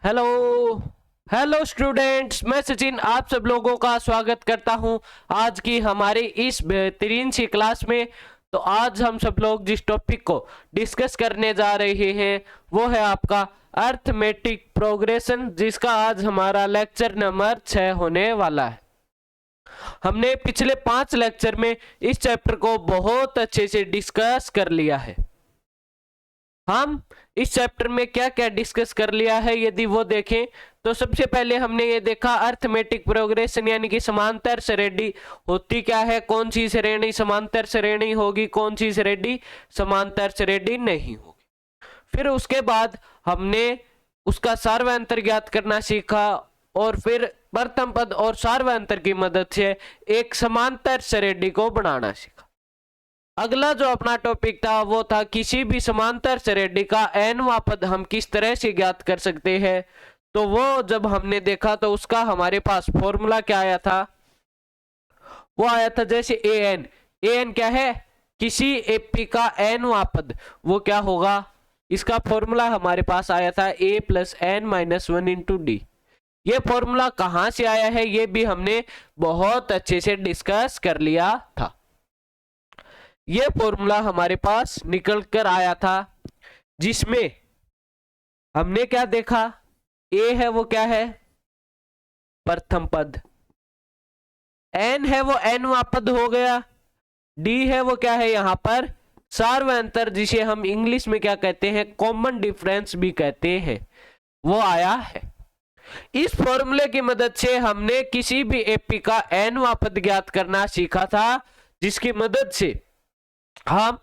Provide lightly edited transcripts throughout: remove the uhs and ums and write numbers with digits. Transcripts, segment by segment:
Hello hello students, मैं सचिन आप सब लोगों का स्वागत करता हूं आज की हमारी इस बेहतरीन सी क्लास में। तो आज हम सब लोग जिस टॉपिक को डिस्कस करने जा रहे हैं वो है आपका अर्थमेटिक प्रोग्रेशन, जिसका आज हमारा लेक्चर नंबर 6 होने वाला है। हमने पिछले 5 लेक्चर में इस चैप्टर को बहुत अच्छे से डिस्कस कर लिया है। हम इस चैप्टर में क्या क्या डिस्कस कर लिया है यदि वो देखें तो सबसे पहले हमने ये देखा अर्थमेटिक प्रोग्रेशन यानी कि समांतर श्रेणी होती क्या है, कौन सी श्रेणी समांतर श्रेणी होगी, कौन सी श्रेणी समांतर श्रेणी नहीं होगी। फिर उसके बाद हमने उसका सार्वंतर ज्ञात करना सीखा और फिर प्रथम पद और सार्वंतर की मदद से एक समांतर श्रेणी को बनाना सीखा। अगला जो अपना टॉपिक था वो था किसी भी समांतर श्रेणी का nवां पद हम किस तरह से ज्ञात कर सकते हैं। तो वो जब हमने देखा तो उसका हमारे पास फॉर्मूला क्या आया था, वो आया था जैसे an क्या है, किसी एपी का nवां पद, वो क्या होगा, इसका फॉर्मूला हमारे पास आया था a plus N minus 1 into d. ये फॉर्मूला कहां से आया है ये भी हमने बहुत अच्छे से डिस्कस कर लिया था। ये फॉर्मूला हमारे पास निकल कर आया था जिसमें हमने क्या देखा, ए है वो क्या है प्रथम पद, एन है वो nवां पद हो गया, डी है वो क्या है यहां पर सार्वंतर जिसे हम इंग्लिश में क्या कहते हैं कॉमन डिफरेंस भी कहते हैं, वो आया है। इस फॉर्मूले की मदद से हमने किसी भी एपी का nवां पद ज्ञात करना सीखा था, जिसकी मदद से हम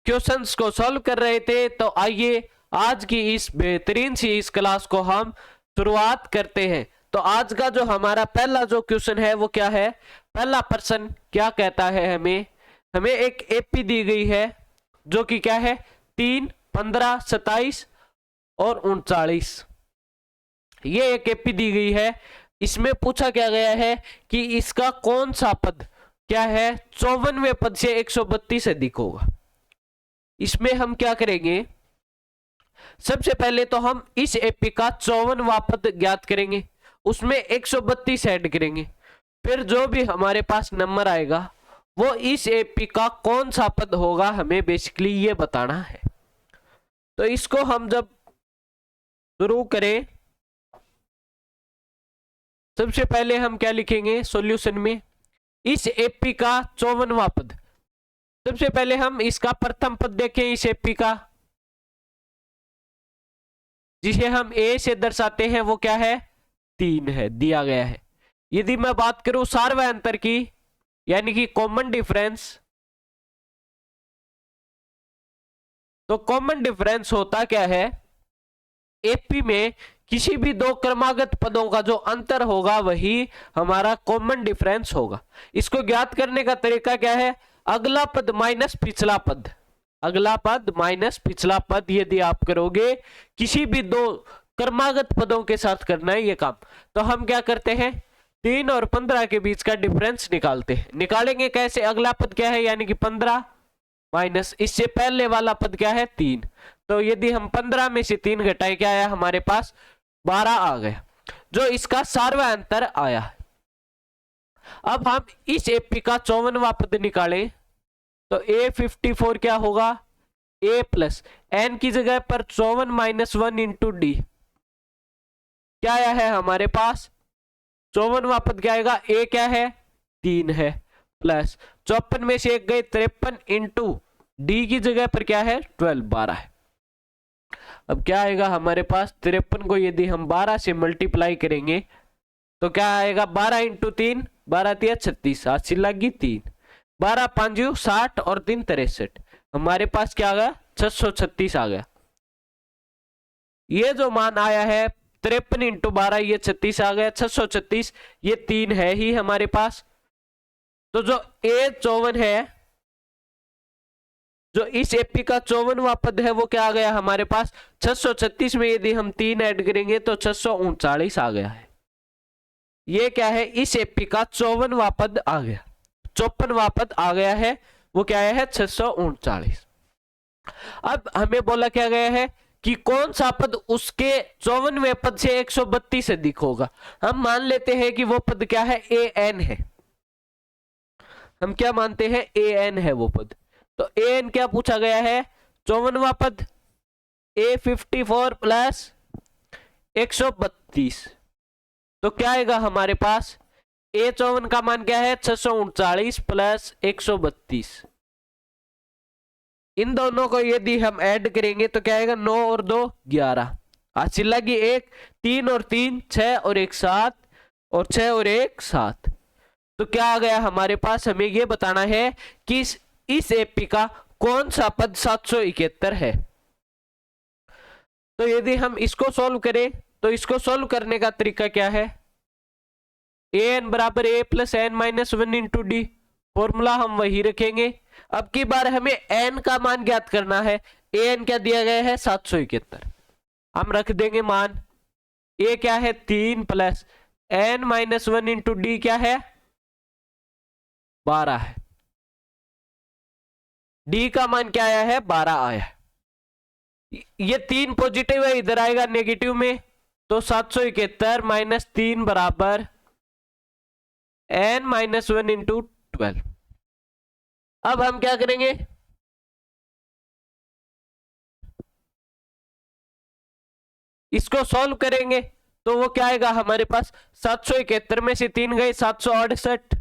क्वेश्चंस को सॉल्व कर रहे थे। तो आइए आज की इस बेहतरीन सी इस क्लास को हम शुरुआत करते हैं। तो आज का जो हमारा पहला जो क्वेश्चन है वो क्या है, पहला प्रश्न क्या कहता है, हमें एक एपी दी गई है जो कि क्या है 3, 15, 27 और 39। ये एक एपी दी गई है, इसमें पूछा क्या गया है कि इसका कौन सा पद क्या है 54वें पद से 132 अधिक होगा। इसमें हम क्या करेंगे, सबसे पहले तो हम इस एपी का 54वां पद ज्ञात करेंगे, उसमें 132 ऐड करेंगे, फिर जो भी हमारे पास नंबर आएगा वो इस एपी का कौन सा पद होगा, हमें बेसिकली ये बताना है। तो इसको हम जब शुरू करें सबसे पहले हम क्या लिखेंगे सॉल्यूशन में, इस एपी का 54वां पद, सबसे पहले हम इसका प्रथम पद देखें इस एपी का, जिसे हम ए से दर्शाते हैं वो क्या है 3 है, दिया गया है। यदि मैं बात करूं सार्वंतर की यानी कि कॉमन डिफरेंस, तो कॉमन डिफरेंस होता क्या है, एपी में किसी भी दो क्रमागत पदों का जो अंतर होगा वही हमारा कॉमन डिफरेंस होगा। इसको ज्ञात करने का तरीका क्या है, अगला पद माइनस पिछला पद, अगला पद माइनस पिछला पद यदि आप करोगे किसी भी दो क्रमागत पदों के साथ करना है ये काम, तो हम क्या करते हैं 3 और 15 के बीच का डिफरेंस निकालते हैं। निकालेंगे कैसे, अगला पद क्या है यानी कि 15 माइनस इससे पहले वाला पद क्या है 3, तो यदि हम 15 में से 3 घटाए क्या आया हमारे पास 12 आ गया, जो इसका सार्वंतर आया है। अब हम इस एपी का 54वां पद निकालें तो A54 क्या होगा, a प्लस एन की जगह पर 54 माइनस 1 इंटू डी, क्या आया है हमारे पास 54वां पद क्या आएगा, a क्या है 3 है, प्लस 54 में से 1 गए 53 इंटू डी की जगह पर क्या है 12 है। अब क्या आएगा हमारे पास 53 को यदि हम 12 से मल्टीप्लाई करेंगे तो क्या आएगा 12 इंटू 3, 12 3 36, 8 लगी 3, 12 5 60 और 3 63, हमारे पास क्या आ गया 636 आ गया। ये जो मान आया है 53 इंटू 12 ये 36 आ गया, 636 ये 3 है ही हमारे पास। तो जो A54 है, जो इस एपी का 54वां पद है वो क्या आ गया हमारे पास 636 में यदि हम 3 ऐड करेंगे तो 639 आ गया है। ये क्या है इस एपी का 54वां पद आ गया, 54वां पद आ गया है, वो क्या है 639। अब हमें बोला क्या गया है कि कौन सा पद उसके 54वें पद से 132 अधिक होगा। हम मान लेते हैं कि वो पद क्या है, ए एन है। हम क्या मानते हैं, ए एन है वो पद। तो ए एन क्या पूछा गया है, 54वां पद A54 प्लस 132। तो क्या आएगा हमारे पास, A54 का मान क्या है, 639 प्लस 132। इन दोनों को यदि हम ऐड करेंगे तो क्या आएगा, 9 और 2 11, हासिल लगी 1, 3 और 3 6 और 1 7, और 6 और 1 7। तो क्या आ गया हमारे पास, हमें यह बताना है कि इस एपी का कौन सा पद 771 है। तो यदि हम इसको सॉल्व करें तो इसको सॉल्व करने का तरीका क्या है, ए एन बराबर A plus N minus 1 into D, formula हम वही रखेंगे। अब की बार हमें एन का मान ज्ञात करना है। ए एन क्या दिया गया है, 771। हम रख देंगे मान, ए क्या है 3 plus N minus 1 into d क्या है 12 है। डी का मान क्या आया है, 12 आया है। ये 3 पॉजिटिव है, इधर आएगा नेगेटिव में, तो 771 माइनस 3 बराबर एन माइनस 1 इंटू 12। अब हम क्या करेंगे, इसको सॉल्व करेंगे तो वो क्या आएगा हमारे पास, 771 में से 3 गए 768।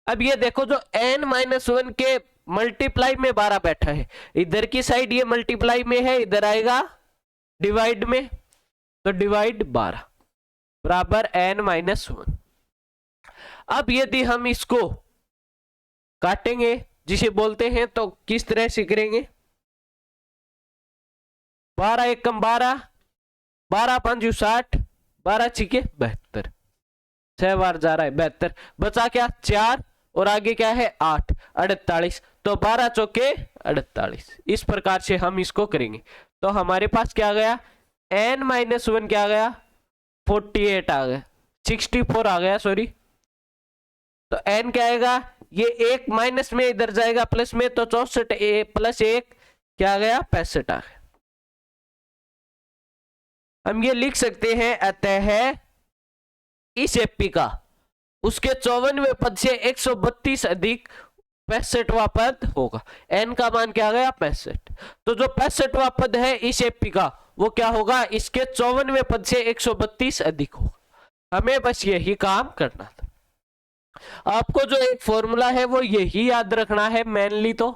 अब ये देखो जो n माइनस 1 के मल्टीप्लाई में 12 बैठा है, इधर की साइड ये मल्टीप्लाई में है, इधर आएगा डिवाइड में, तो डिवाइड 12 बराबर n माइनस 1। अब यदि हम इसको काटेंगे जिसे बोलते हैं, तो किस तरह से करेंगे, 12 एकम 12, 12 5 60, 12 छिके 72, 6 बार जा रहा है 72, बचा क्या 4 और आगे क्या है 8, 48, तो 12 चौके 48। इस प्रकार से हम इसको करेंगे तो हमारे पास क्या आ गया, n माइनस 1 क्या आ गया 48 आ गया, 64 आ गया सॉरी। तो n क्या आएगा, ये एक माइनस में इधर जाएगा प्लस में, तो 64 प्लस 1 क्या आ गया 65 आ गया। हम ये लिख सकते हैं, अतः इस एपी का उसके 54वें पद से 132 अधिक 65वां पद होगा। n का मान क्या आ गया 65। तो जो 65वां पद है इस एपी का वो क्या होगा, इसके 54वें पद से 132 अधिक होगा। हमें बस यही काम करना था। आपको जो एक फॉर्मूला है वो यही याद रखना है मेनली। तो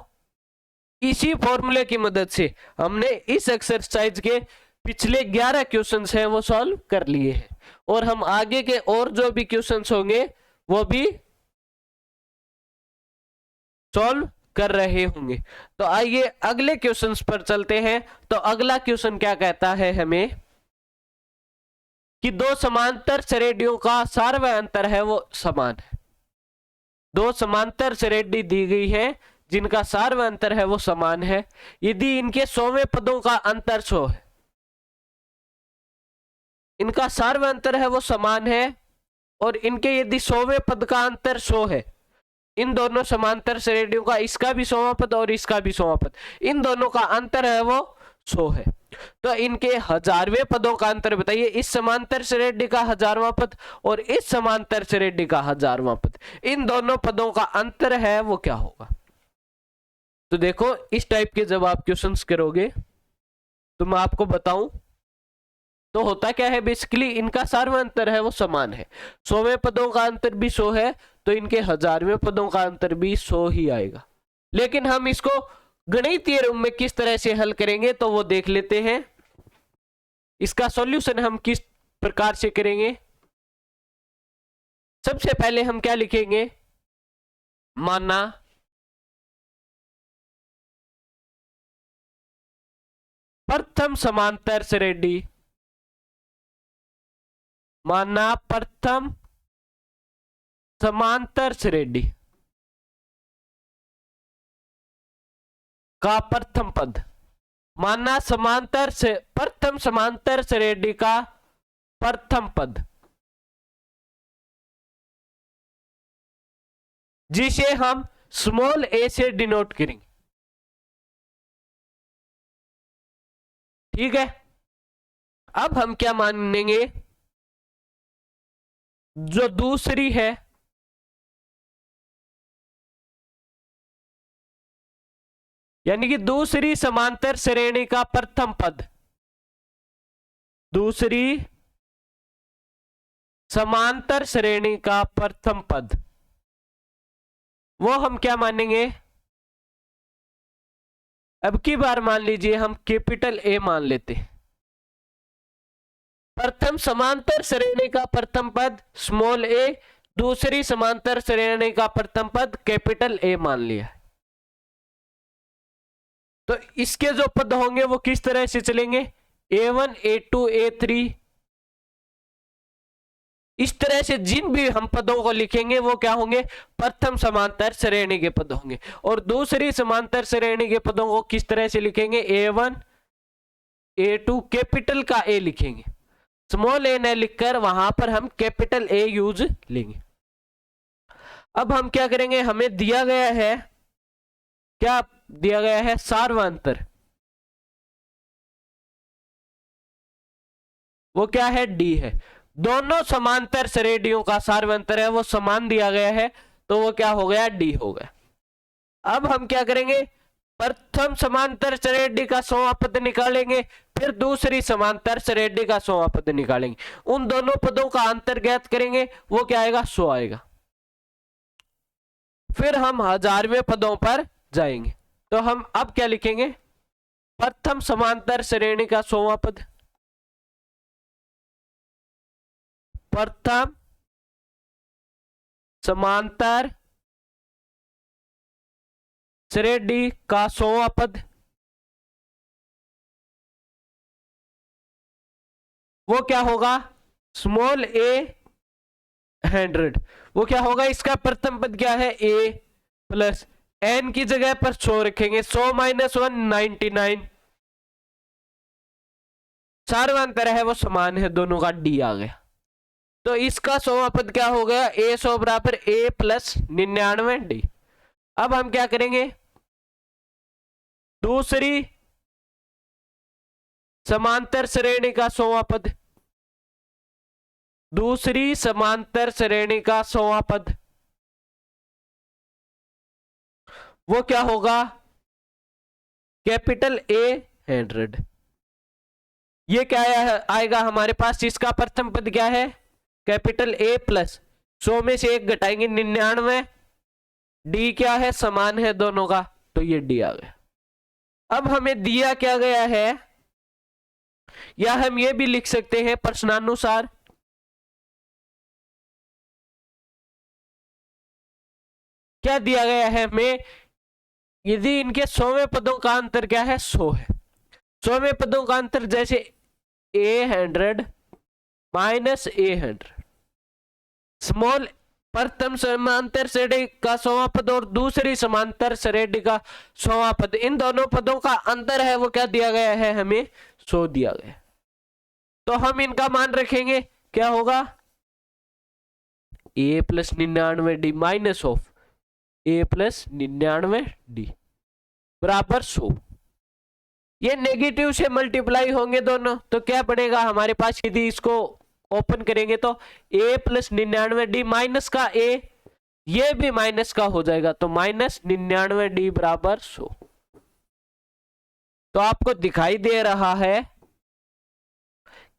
इसी फॉर्मूले की मदद से हमने इस एक्सरसाइज के पिछले 11 क्वेश्चंस हैं वो सॉल्व कर लिए हैं, और हम आगे के और जो भी क्वेश्चंस होंगे वो भी सॉल्व कर रहे होंगे। तो आइए अगले क्वेश्चंस पर चलते हैं। तो अगला क्वेश्चन क्या कहता है हमें कि दो समांतर श्रेणियों का सार्वय अंतर है वो समान है। दो समांतर श्रेणी दी गई है जिनका सार्वय अंतर है वो समान है। यदि इनके 100वें पदों का अंतर 100 है, इनका सार्वय अंतर है वो समान है, और इनके यदि 100वें पद का अंतर 100 है, इन दोनों समांतर श्रेणियों का, इसका भी 100वां पद और इसका भी 100वां पद, इन दोनों का अंतर है वो 100 है, तो इनके 1000वें पदों का अंतर बताइए। इस समांतर श्रेणी का 1000वां पद और इस समांतर श्रेणी का 1000वां पद, इन दोनों पदों का अंतर है वो क्या होगा। तो देखो इस टाइप के जब आप क्वेश्चंस करोगे तो मैं आपको बताऊं तो होता क्या है, बेसिकली इनका सार्वय अंतर है वो समान है। 100वें पदों का अंतर भी 100 है, तो इनके 1000वें पदों का अंतर भी 100 ही आएगा। लेकिन हम इसको गणितीय रूप में किस तरह से हल करेंगे तो वो देख लेते हैं। इसका सॉल्यूशन हम किस प्रकार से करेंगे। सबसे पहले हम क्या लिखेंगे, माना प्रथम समांतर श्रेणी, माना प्रथम समांतर श्रेणी का प्रथम पद, माना समांतर से प्रथम समांतर श्रेणी का प्रथम पद जिसे हम स्मॉल a से डिनोट करेंगे। ठीक है। अब हम क्या मानेंगे, जो दूसरी है यानी कि दूसरी समांतर श्रेणी का प्रथम पद, दूसरी समांतर श्रेणी का प्रथम पद, वो हम क्या मानेंगे, अब की बार मान लीजिए हम कैपिटल ए मान लेते हैं। प्रथम समांतर श्रेणी का प्रथम पद स्मॉल ए, दूसरी समांतर श्रेणी का प्रथम पद कैपिटल ए मान लिया। तो इसके जो पद होंगे वो किस तरह से चलेंगे, A1 A2 A3, इस तरह से जिन भी हम पदों को लिखेंगे वो क्या होंगे, प्रथम समांतर श्रेणी के पद होंगे। और दूसरी समांतर श्रेणी के पदों को किस तरह से लिखेंगे, A1 A2 कैपिटल का ए लिखेंगे, स्मॉल ए न लिखकर वहां पर हम कैपिटल ए यूज लेंगे। अब हम क्या करेंगे, हमें दिया गया है, क्या दिया गया है, सार्वंतर, वो क्या है, डी है। दोनों समांतर श्रेणियों का सार्वंतर है वो समान दिया गया है, तो वो क्या हो गया, डी हो गया। अब हम क्या करेंगे, प्रथम समांतर श्रेणी का 100वां पद निकालेंगे, फिर दूसरी समांतर श्रेणी का 100वां पद निकालेंगे, उन दोनों पदों का अंतर ज्ञात करेंगे, वो क्या आएगा, 100 आएगा। फिर हम 1000वें पदों पर जाएंगे, तो हम अब क्या लिखेंगे, प्रथम समांतर श्रेणी का 100वां पद, प्रथम समांतर श्रेणी का 100वां पद, वो क्या होगा, स्मॉल ए 100, वो क्या होगा, इसका प्रथम पद क्या है, ए प्लस एन की जगह पर 100 रखेंगे, 100 माइनस 1 99, सार्वंतर है वो समान है दोनों का, डी आ गया। तो इसका 100वां पद क्या हो गया, ए 100 बराबर ए प्लस 99 डी। अब हम क्या करेंगे, दूसरी समांतर श्रेणी का 100वां पद, दूसरी समांतर श्रेणी का 100वां पद, वो क्या होगा, कैपिटल ए 100। ये क्या आएगा हमारे पास, इसका प्रथम पद क्या है, कैपिटल ए प्लस 100 में से 1 घटाएंगे 99, डी क्या है, समान है दोनों का, तो ये डी आ गया। अब हमें दिया क्या गया है, या हम ये भी लिख सकते हैं प्रश्नानुसार, क्या दिया गया है हमें, यदि इनके 100वें पदों का अंतर क्या है, 100 है, 100वें पदों का अंतर जैसे A100 माइनस A100, स्मॉल प्रथम समांतर श्रेणी का 100वां पद और दूसरी समांतर श्रेणी का 100वां पद, इन दोनों पदों का अंतर है वो क्या दिया गया है, हमें 100 दिया गया। तो हम इनका मान रखेंगे, क्या होगा, A plus 99 D minus of A plus 99 D बराबर 100। ये नेगेटिव से मल्टीप्लाई होंगे दोनों, तो क्या बनेगा हमारे पास, यदि इसको ओपन करेंगे तो A प्लस 99 डी माइनस का A, ये भी माइनस का हो जाएगा, तो माइनस 99 डी बराबर 100। तो आपको दिखाई दे रहा है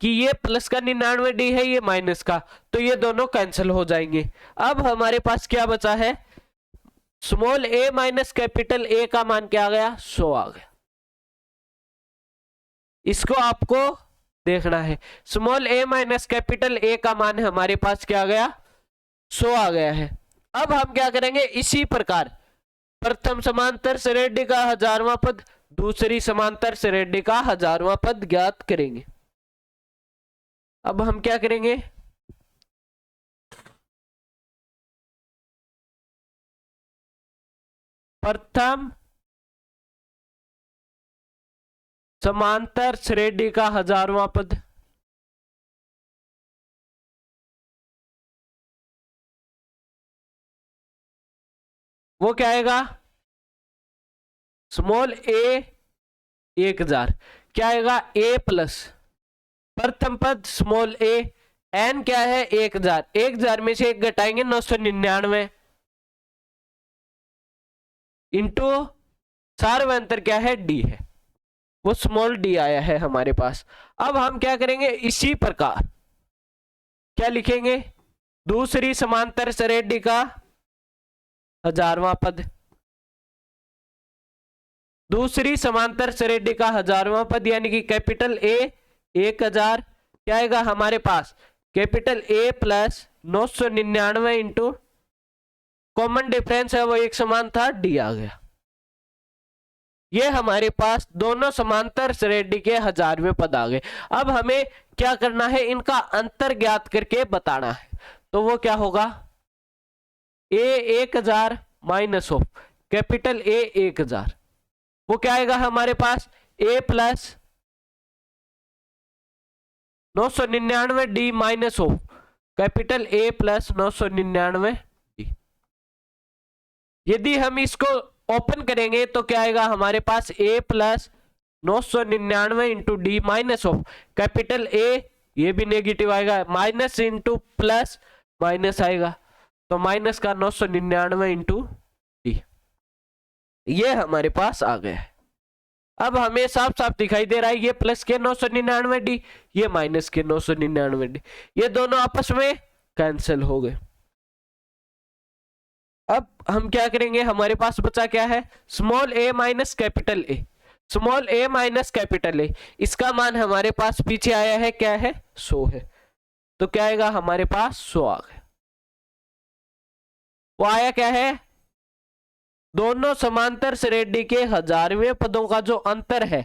कि ये प्लस का 99 डी है, ये माइनस का, तो ये दोनों कैंसिल हो जाएंगे। अब हमारे पास क्या बचा है, small A minus capital A का मान क्या आ गया, 100 आ गया। इसको आपको देखना है, small A minus capital A का मान हमारे पास क्या आ गया, 100 आ गया है। अब हम क्या करेंगे, इसी प्रकार प्रथम समांतर श्रेणी का 1000वां पद, दूसरी समांतर श्रेणी का 1000वां पद ज्ञात करेंगे। अब हम क्या करेंगे, प्रथम समांतर श्रेणी का 1000वां पद, वो क्या आएगा, स्मॉल ए 1000, क्या आएगा a प्लस प्रथम पद स्मॉल a, n क्या है 1000, 1000 में से एक घटाएंगे 999 इंटू सार्वंतर क्या है d है, वो स्मॉल d आया है हमारे पास। अब हम क्या करेंगे, इसी प्रकार क्या लिखेंगे, दूसरी समांतर श्रेणी का 1000वां पद, दूसरी समांतर श्रेणी का 1000वां पद यानी कि कैपिटल A 1000 क्या आएगा हमारे पास, capital A plus 999 into common difference है वो एक समान था D आ गया। ये हमारे पास दोनों समांतर श्रेणी के 1000वें पद आ गए। अब हमें क्या करना है, इनका अंतर ज्ञात करके बताना है। तो वो क्या होगा, A 1000 minus of capital A 1000, वो क्या आएगा हमारे पास A plus 999 D minus of capital A plus 999 D। यदि हम इसको ओपन करेंगे तो क्या आएगा हमारे पास A plus 999 into D minus of capital A, ये भी नेगेटिव आएगा, माइनस इंटू प्लस माइनस आएगा, तो माइनस का 999 इंटू डी, ये हमारे पास आ गया है। अब हमें साफ साफ दिखाई दे रहा है ये प्लस के 999 डी, ये माइनस के 999 डी, ये दोनों आपस में कैंसिल हो गए। अब हम क्या करेंगे, हमारे पास बचा क्या है, small a minus capital A, small a minus capital A, इसका मान हमारे पास पीछे आया है क्या है 100 है, तो क्या आएगा हमारे पास 100 आ गया। वो आया क्या है, दोनों समांतर श्रेणी के 1000वें पदों का जो अंतर है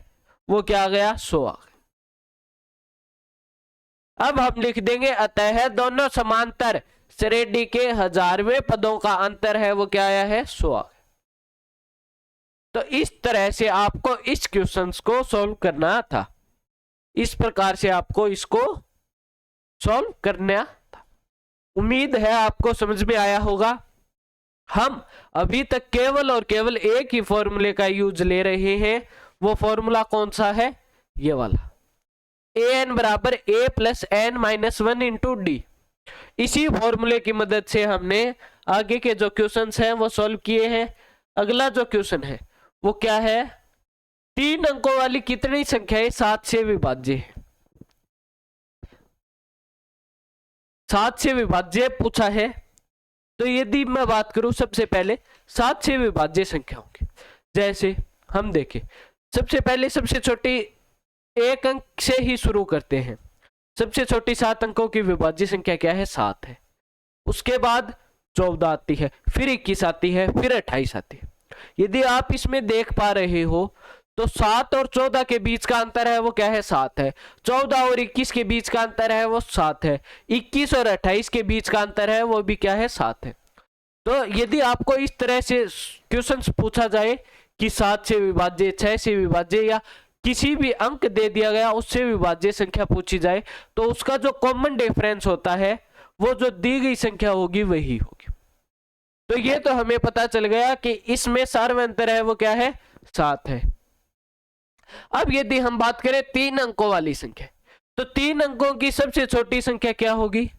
वो क्या आ गया 100 आ गया। अब हम लिख देंगे अतः दोनों समांतर श्रेणी के 1000वें पदों का अंतर है वो क्या आया है 100 आ गया। तो इस तरह से आपको इस क्वेश्चन को सॉल्व करना था, इस प्रकार से आपको इसको सॉल्व करना था। उम्मीद है आपको समझ में आया होगा। हम अभी तक केवल और केवल एक ही फॉर्मूले का यूज ले रहे हैं, वो फॉर्मूला कौन सा है, ये वाला, an बराबर a plus n minus 1 into D. इसी फॉर्मूले की मदद से हमने आगे के जो क्वेश्चंस हैं वो सॉल्व किए हैं। अगला जो क्वेश्चन है वो क्या है, 3 अंकों वाली कितनी संख्याएं 7 से विभाज्य है, 7 से विभाज्य पूछा है। तो यदि मैं बात करूं सबसे पहले 7 से विभाज्य संख्याओं की, जैसे हम देखें सबसे पहले सबसे छोटी 1 अंक से ही शुरू करते हैं। सबसे छोटी 7 अंकों की विभाज्य संख्या क्या है 7 है, उसके बाद 14 आती है, फिर 21 आती है, फिर 28 आती है। यदि आप इसमें देख पा रहे हो तो 7 और 14 के बीच का अंतर है वो क्या है 7 है, 14 और 21 के बीच का अंतर है वो 7 है, 21 और 28 के बीच का अंतर है वो भी क्या है 7 है। तो यदि आपको इस तरह से क्वेश्चन पूछा जाए कि 7 से विभाज्य, 6 से विभाज्य या किसी भी अंक दे दिया गया उससे विभाज्य संख्या पूछी जाए, तो उसका जो कॉमन डिफरेंस होता है वो जो दी गई संख्या होगी वही होगी। तो ये तो हमें पता चल गया कि इसमें सार्वंतर है वो क्या है 7 है। अब यदि हम बात करें 3 अंकों वाली संख्या, तो 3 अंकों की सबसे छोटी संख्या क्या होगी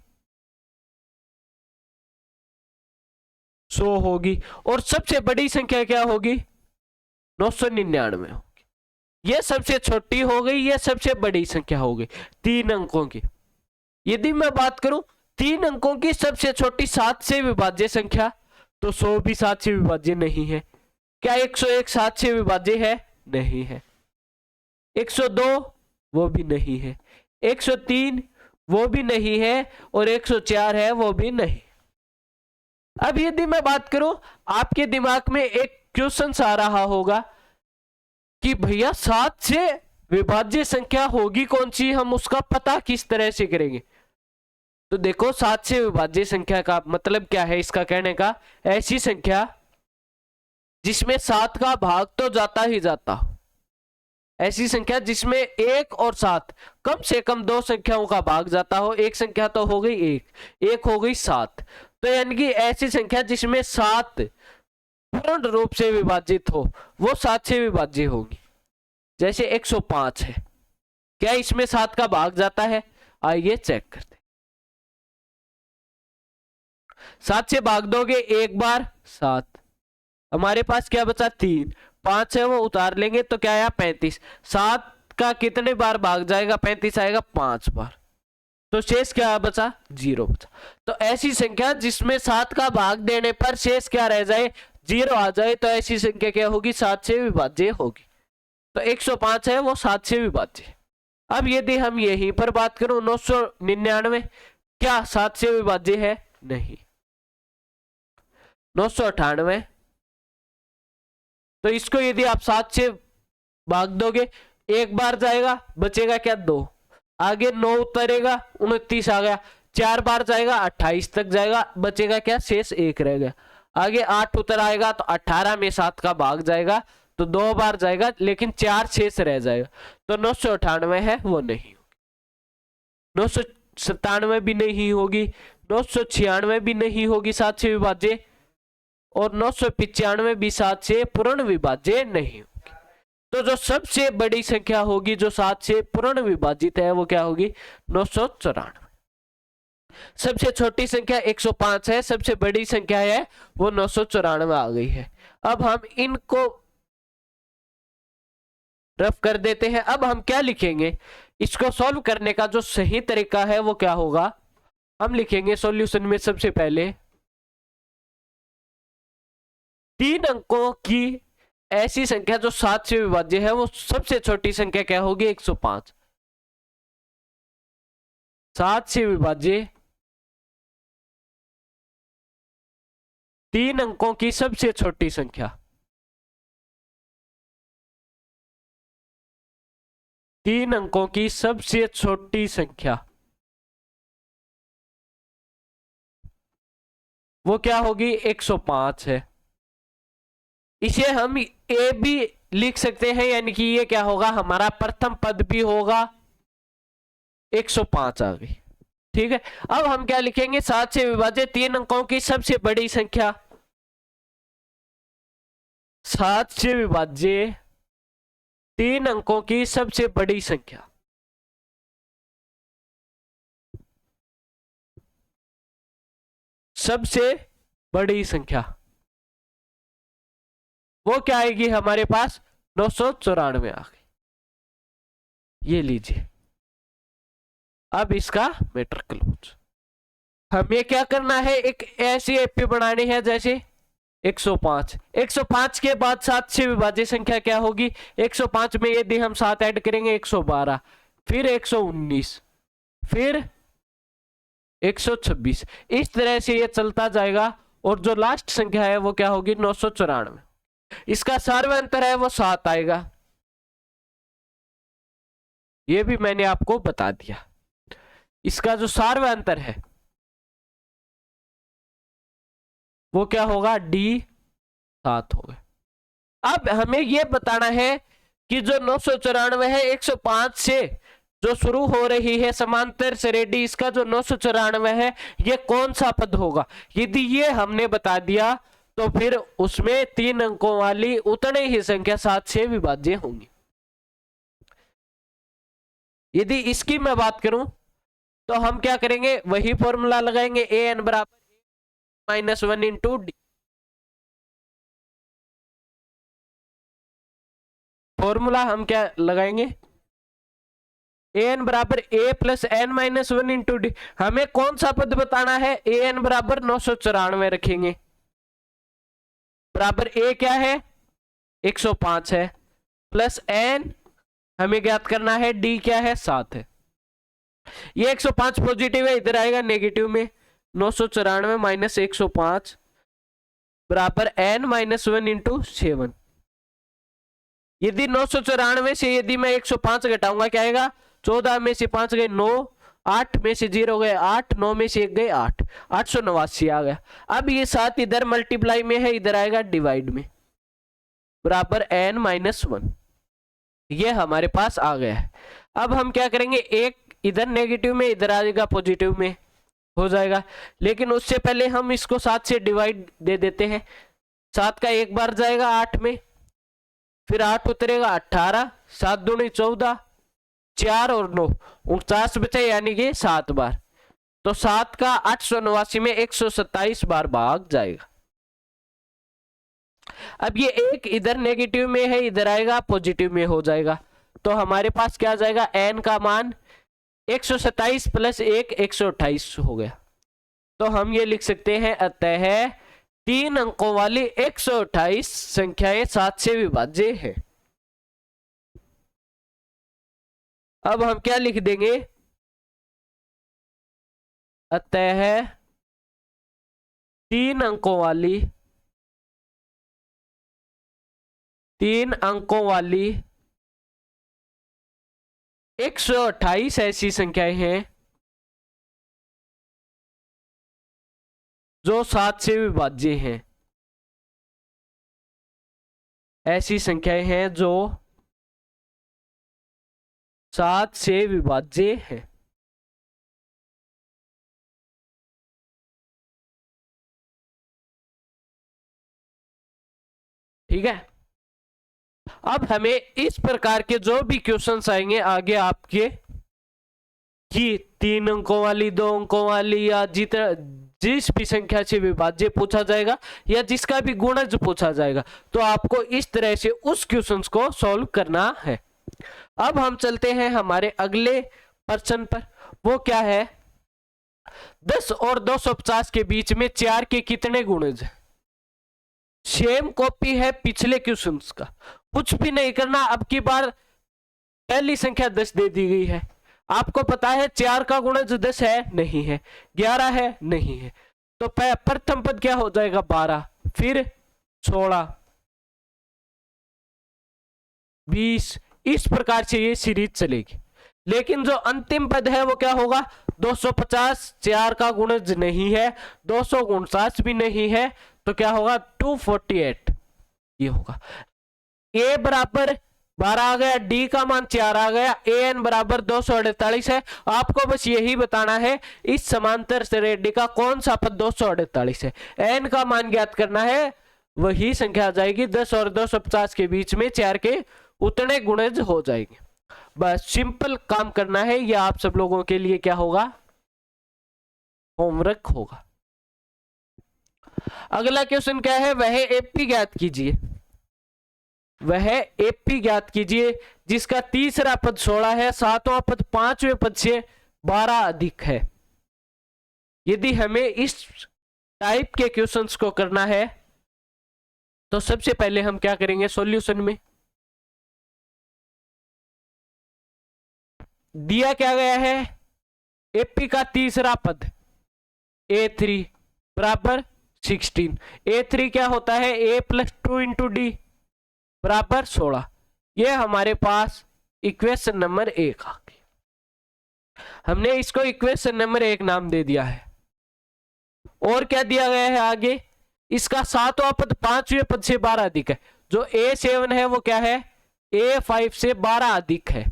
100 होगी, और सबसे बड़ी संख्या क्या होगी 999 होगी। यह सबसे छोटी हो गई, यह सबसे बड़ी संख्या हो गई 3 अंकों की। यदि मैं बात करूं 3 अंकों की सबसे छोटी 7 से विभाज्य संख्या, तो 100 भी 7 से विभाज्य नहीं है। क्या 101 7 से विभाज्य है, नहीं है। 102 वो भी नहीं है, 103 वो भी नहीं है, और 104 है वो भी नहीं। अब यदि मैं बात करूं, आपके दिमाग में एक क्वेश्चन आ रहा होगा कि भैया 7 से विभाज्य संख्या होगी कौन सी, हम उसका पता किस तरह से करेंगे। तो देखो 7 से विभाज्य संख्या का मतलब क्या है, इसका कहने का ऐसी संख्या जिसमें 7 का भाग तो जाता ही जाता हो, ऐसी संख्या जिसमें 1 और 7 कम से कम 2 संख्याओं का भाग जाता हो। एक संख्या तो हो गई 1 हो गई 7, तो यानी कि ऐसी संख्या जिसमें 7 पूर्ण रूप से विभाजित हो वो 7 से विभाज्य होगी। जैसे 105 है, क्या इसमें 7 का भाग जाता है? आइए चेक करते। 7 से भाग दोगे एक बार 7, हमारे पास क्या बचा 3, 5 है वो उतार लेंगे तो क्या आया 35। 7 का कितने बार भाग जाएगा 35 आएगा 5 बार, तो शेष क्या बचा 0 बचा। तो ऐसी संख्या जिसमें 7 का भाग देने पर शेष क्या रह जाए 0 आ जाए, तो ऐसी संख्या क्या होगी 7 से विभाज्य होगी। तो 105 है वो 7 से विभाज्य। अब यदि हम यहीं पर बात करूं 999, क्या 7 से विभाज्य है? नहीं। 998, तो इसको यदि आप 7 से भाग दोगे एक बार जाएगा, बचेगा क्या 2, आगे 9 उतरेगा 29 आ गया, 4 बार जाएगा 28 तक जाएगा, बचेगा क्या शेष 1 रह गया, आगे 8 उतर आएगा तो 18 में 7 का भाग जाएगा तो 2 बार जाएगा लेकिन 4 शेष रह जाएगा, तो 998 है वो नहीं होगी। 997 भी नहीं होगी, 996 भी नहीं होगी 7 से विभाज्य, और 995 भी 7 से पूर्ण विभाज्य नहीं होगी। तो जो सबसे बड़ी संख्या होगी जो 7 से पूर्ण विभाजित है वो क्या होगी 994। सबसे छोटी संख्या 105 है, सबसे बड़ी संख्या है वो 994 आ गई है। अब हम इनको रफ कर देते हैं। अब हम क्या लिखेंगे, इसको सॉल्व करने का जो सही तरीका है वो क्या होगा, हम लिखेंगे सॉल्यूशन में सबसे पहले 3 अंकों की ऐसी संख्या जो 7 से विभाज्य है, वो सबसे छोटी संख्या क्या होगी 105। 7 से विभाज्य 3 अंकों की सबसे छोटी संख्या, 3 अंकों की सबसे छोटी संख्या वो क्या होगी 105 है। इसे हम ए भी लिख सकते हैं, यानी कि ये क्या होगा हमारा प्रथम पद भी होगा, 105 आ गई। ठीक है, अब हम क्या लिखेंगे 7 से विभाजित 3 अंकों की सबसे बड़ी संख्या, 7 से विभाज्य 3 अंकों की सबसे बड़ी संख्या, सबसे बड़ी संख्या वो क्या आएगी हमारे पास 994 आ गई। ये लीजिए, अब इसका मैटर क्लोज। हमें क्या करना है, एक ऐसी एपी बनानी है जैसे 105। 105 के बाद 7 से विभाजित संख्या क्या होगी, 105 में यदि हम 7 ऐड करेंगे 112, फिर 119, फिर 126, इस तरह से ये चलता जाएगा और जो लास्ट संख्या है वो क्या होगी 994। इसका सार्वंतर है वो 7 आएगा, ये भी मैंने आपको बता दिया। इसका जो सार्वंतर है वो क्या होगा डी 7 होगा। अब हमें यह बताना है कि जो 994 है 105 से जो शुरू हो रही है समांतर श्रेणी, इसका जो 994 है ये कौन सा पद होगा। यदि ये हमने बता दिया तो फिर उसमें 3 अंकों वाली उतने ही संख्या 7 से विभाज्य होंगी। यदि इसकी मैं बात करूं तो हम क्या करेंगे, वही फॉर्मूला लगाएंगे, ए एन बराबर -1 इंटू डी। फॉर्मूला हम क्या लगाएंगे, ए एन बराबर A plus N -1 into D. हमें कौन सा पद बताना है, ए एन बराबर 994 रखेंगे, बराबर ए क्या है 105 है, प्लस एन हमें ज्ञात करना है, डी क्या है 7 है। ये 105 पॉजिटिव है, इधर आएगा नेगेटिव में, 994 माइनस 105 बराबर n -1 इंटू 7। यदि 994 से यदि मैं 105 घटाऊंगा क्या आएगा, 14 में से 5 गए 9, 8 में से 0 गए 8, 9 में से 1 गए 8, 889 आ गया। अब ये 7 इधर मल्टीप्लाई में है, इधर आएगा डिवाइड में, बराबर n -1। ये हमारे पास आ गया है। अब हम क्या करेंगे, एक इधर नेगेटिव में इधर आएगा पॉजिटिव में हो जाएगा, लेकिन उससे पहले हम इसको 7 से डिवाइड दे देते हैं। 7 का एक बार जाएगा 8 में, फिर 8 उतरेगा 18, 7 दूनी 14, 4 और 9 49 बचे, यानी कि 7 बार। तो 7 का 889 में 127 बार भाग जाएगा। अब ये एक इधर नेगेटिव में है, इधर आएगा पॉजिटिव में हो जाएगा। तो हमारे पास क्या आ जाएगा, n का मान 127 प्लस 1 128 हो गया। तो हम ये लिख सकते हैं, अतः 3 अंकों वाली 128 संख्याएं 7 से विभाज्य है। अब हम क्या लिख देंगे, अतः 3 अंकों वाली 128 ऐसी संख्याएं हैं जो 7 से विभाज्य हैं। ऐसी संख्याएं हैं जो 7 से विभाज्य हैं। ठीक है। अब हमें इस प्रकार के जो भी क्वेश्चंस आएंगे आगे आपके, कि 3 अंकों वाली, 2 अंकों वाली, या जिस भी संख्या से विभाज्य पूछा जाएगा या जिसका भी गुणज पूछा जाएगा, तो आपको इस तरह से उस क्वेश्चंस को सॉल्व करना है। अब हम चलते हैं हमारे अगले प्रश्न पर। वो क्या है, 10 और 250 के बीच में 4 के कितने गुणज हैं? सेम कॉपी है पिछले क्वेश्चंस का, कुछ भी नहीं करना। अब की बार पहली संख्या 10 दे दी गई है, आपको पता है 4 का गुणज 10 है, नहीं है, 11 है, नहीं है। तो प्रथम पद क्या हो जाएगा, 12, फिर 16, 20, इस प्रकार से ये सीरीज चलेगी। लेकिन जो अंतिम पद है वो क्या होगा, 250 4 का गुणज नहीं है, 249 भी नहीं है, तो क्या होगा 248 ये होगा। a बराबर 12 आ गया, d का मान 4 आ गया, an बराबर 248 है। आपको बस यही बताना है इस समांतर श्रेणी का कौन सा पद 248 है। n का मान ज्ञात करना है, वही संख्या आ जाएगी 10 और 250 के बीच में 4 के उतने गुणज हो जाएंगे। बस सिंपल काम करना है, यह आप सब लोगों के लिए क्या होगा, होमवर्क होगा। अगला क्वेश्चन क्या है, वह एपी ज्ञात कीजिए। वह एपी ज्ञात कीजिए जिसका तीसरा पद 16 है, सातवां पद 5वें पद से 12 अधिक है। यदि हमें इस टाइप के क्वेश्चंस को करना है तो सबसे पहले हम क्या करेंगे, सॉल्यूशन में दिया क्या गया है, एपी का तीसरा पद a3 बराबर 16। a3 क्या होता है, a प्लस 2 इंटू डी बराबर 16। ये हमारे पास इक्वेशन नंबर 1 आ गई। हमने इसको इक्वेशन नंबर 1 नाम दे दिया है। और क्या दिया गया है आगे, इसका सातवां पद 5वें पद से 12 अधिक है। जो a7 है वो क्या है, a5 से 12 अधिक है,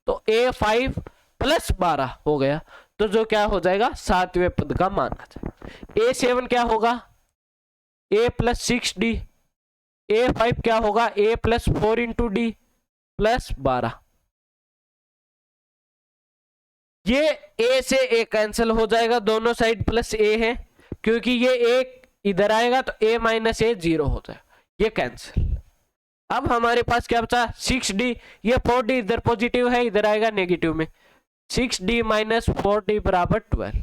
तो a5 प्लस 12 हो गया, तो जो क्या हो जाएगा 7वें पद का मान आ जाएगा। a7 क्या होगा, a प्लस 6d, a5 क्या होगा, a plus 4 into D plus 12। ये a से a कैंसिल हो जाएगा, दोनों साइड प्लस a है, क्योंकि ये एक इधर आएगा तो a माइनस a 0 हो जाएगा, ये कैंसिल। अब हमारे पास क्या बचा, 6d, ये 4d इधर पॉजिटिव है, इधर आएगा नेगेटिव में, 6d माइनस 4d बराबर 12।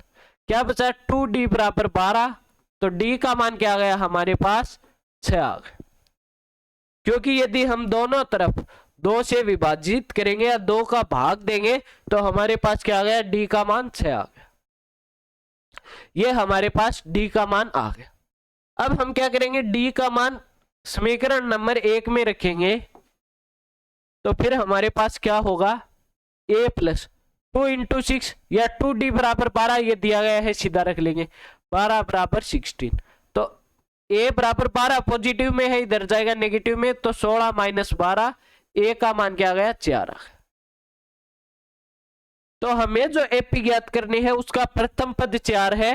क्या बचा, 2d बराबर 12, तो d का मान क्या आ गया हमारे पास 6 आ गया। क्योंकि यदि हम दोनों तरफ 2 से विभाजित करेंगे या 2 का भाग देंगे तो हमारे पास क्या आ गया, d का मान 6 आ गया। ये हमारे पास d का मान आ गया। अब हम क्या करेंगे, d का मान समीकरण नंबर 1 में रखेंगे, तो फिर हमारे पास क्या होगा, a प्लस 2 इंटू 6 या 2d बराबर 12, ये दिया गया है सीधा रख लेंगे, 12 बराबर 16। तो a बराबर 12 पॉजिटिव में है, इधर जाएगा नेगेटिव में, तो 16 माइनस 12, a का मान क्या आ गया 4 आ गया। तो हमें जो एपी ज्ञात करनी है उसका प्रथम पद 4 है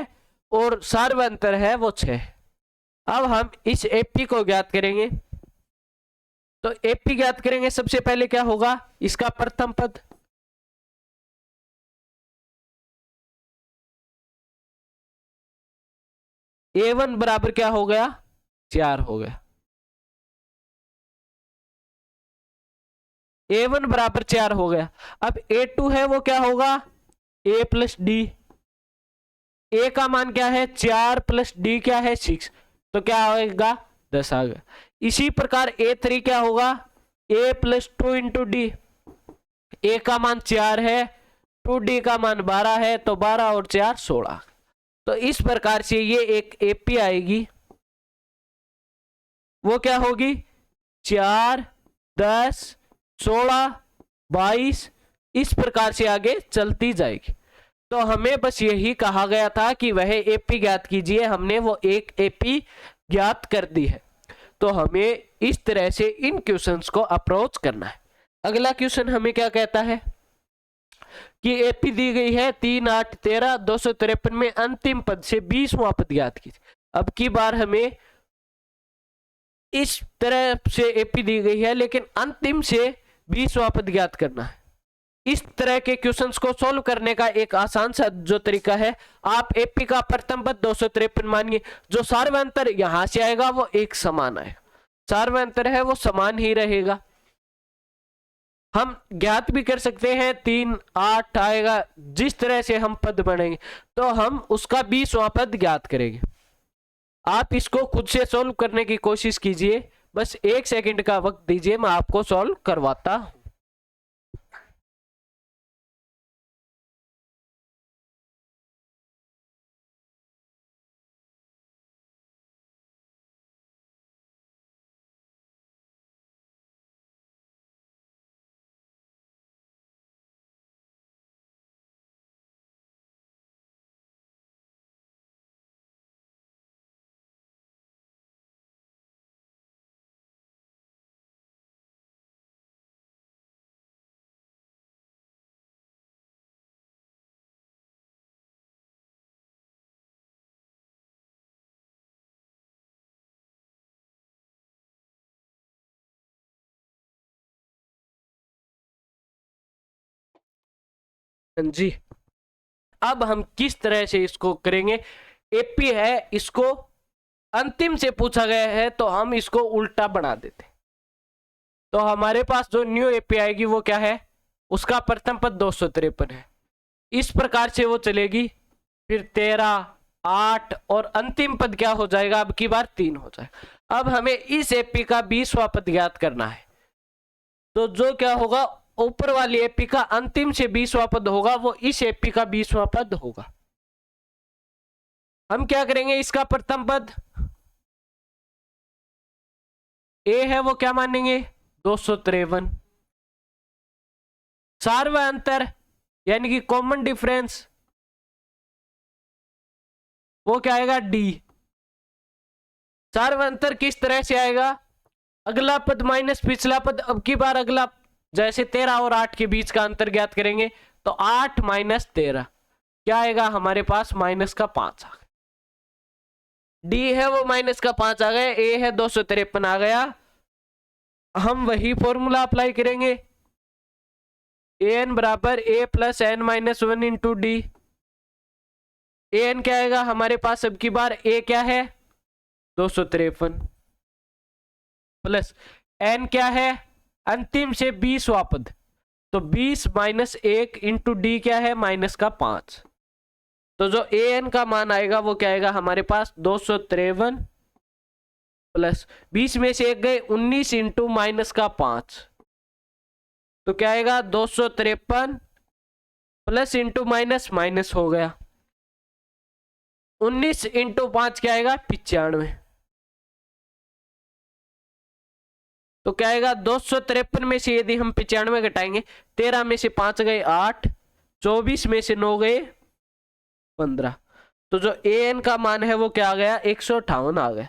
और सार्वंतर है वो 6। अब हम इस एपी को ज्ञात करेंगे, तो एपी ज्ञात करेंगे। सबसे पहले क्या होगा, इसका प्रथम पद A1 बराबर क्या हो गया, 4 हो गया। A1 बराबर 4 हो गया। अब A2 है वो क्या होगा, A प्लस डी। A का मान क्या है 4 प्लस डी क्या है 6, तो क्या आएगा 10 आ गया। इसी प्रकार A3 क्या होगा, A plus 2 into D. A का मान 4 है, 2D का मान 12 है, तो 12 और 4 16। तो इस प्रकार से ये एक एपी आएगी, वो क्या होगी 4 10 16 22, इस प्रकार से आगे चलती जाएगी। तो हमें बस यही कहा गया था कि वह एपी ज्ञात कीजिए, हमने वो एक एपी ज्ञात कर दी है। तो हमें इस तरह से इन क्वेश्चंस को अप्रोच करना है। अगला क्वेश्चन हमें क्या कहता है कि एपी दी गई है 3 8 13 253 में अंतिम पद से 20वां पद ज्ञात कीजिए। अब की बार हमें इस तरह से एपी दी गई है लेकिन अंतिम से 20वां पद ज्ञात करना है। इस तरह के क्वेश्चंस को सॉल्व करने का एक आसान सा जो तरीका है, आप एपी का प्रथम पद 253 मानिए, जो सार्वंतर यहां से आएगा वो एक समान आएगा, सार्वंतर है वो समान ही रहेगा। हम ज्ञात भी कर सकते हैं 3 8 आएगा, जिस तरह से हम पद बनेंगे तो हम उसका 20वां पद ज्ञात करेंगे। आप इसको खुद से सॉल्व करने की कोशिश कीजिए, बस 1 सेकंड का वक्त दीजिए, मैं आपको सॉल्व करवाता हूं। जी, अब हम किस तरह से इसको करेंगे। एपी है, इसको अंतिम से पूछा गया है तो हम इसको उल्टा बना देते। तो हमारे पास जो न्यू एपी आएगी वो क्या है, उसका प्रथम पद 253 है, इस प्रकार से वो चलेगी। फिर 13 8 और अंतिम पद क्या हो जाएगा, अब की बार 3 हो जाएगा। अब हमें इस एपी का 20वां पद ज्ञात करना है। तो जो क्या होगा, ऊपर वाली एपी का अंतिम से 20वां पद होगा वो इस एपी का 20वां पद होगा। हम क्या करेंगे, इसका प्रथम पद ए है वो क्या मानेंगे 253, सार्वंतर यानी कि कॉमन डिफरेंस वो क्या आएगा डी। सार्वंतर किस तरह से आएगा, अगला पद माइनस पिछला पद। अब की बार अगला जैसे 13 और 8 के बीच का अंतर ज्ञात करेंगे तो 8 माइनस 13 क्या आएगा हमारे पास माइनस का 5 आ गया। डी है वो माइनस का 5 आ गया, ए है 253 आ गया। हम वही फॉर्मूला अप्लाई करेंगे, ए एन बराबर A plus N minus 1 into D. A N क्या आएगा हमारे पास, अब की बार ए क्या है 253 प्लस एन क्या है अंतिम से 20वां पद, तो 20 माइनस 1 इंटू डी क्या है माइनस का 5। तो जो ए एन का मान आएगा वो क्या आएगा हमारे पास 253 प्लस 20 में से 1 गए 19 इंटू माइनस का 5, तो क्या आएगा 253 प्लस इंटू माइनस माइनस हो गया 19 इंटू 5 क्या आएगा 95। तो क्या आएगा 253 में से यदि हम 95 घटाएंगे, 13 में से 5 गए 8, 24 में से 9 गए 15, तो जो ए एन का मान है वो क्या आ गया 158 आ गया।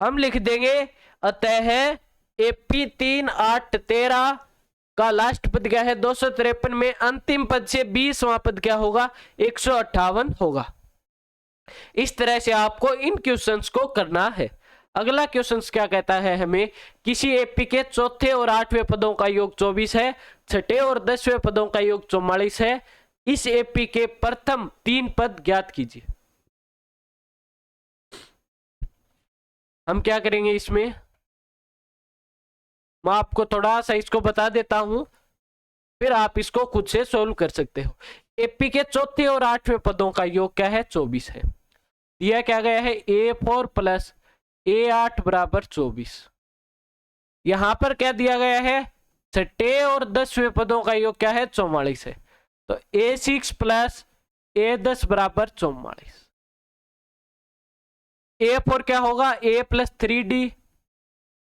हम लिख देंगे अतः एपी 3 8 13 का लास्ट पद क्या है 253 में अंतिम पद से 20वां पद क्या होगा 158 होगा। इस तरह से आपको इन क्वेश्चंस को करना है। अगला क्वेश्चन क्या कहता है हमें, किसी एपी के चौथे और 8वें पदों का योग 24 है, छठे और 10वें पदों का योग 44 है, इस एपी के प्रथम 3 पद ज्ञात कीजिए। हम क्या करेंगे इसमें, मैं आपको थोड़ा सा इसको बता देता हूं, फिर आप इसको खुद से सोल्व कर सकते हो। एपी के चौथे और 8वें पदों का योग क्या है, 24 है। दिया क्या गया है, A4 प्लस A8 बराबर 24। यहां पर क्या दिया गया है, छठे और 10वें पदों का योग क्या है, 44 है। तो A6 प्लस A10 बराबर 44। A4 क्या होगा, A प्लस 3D,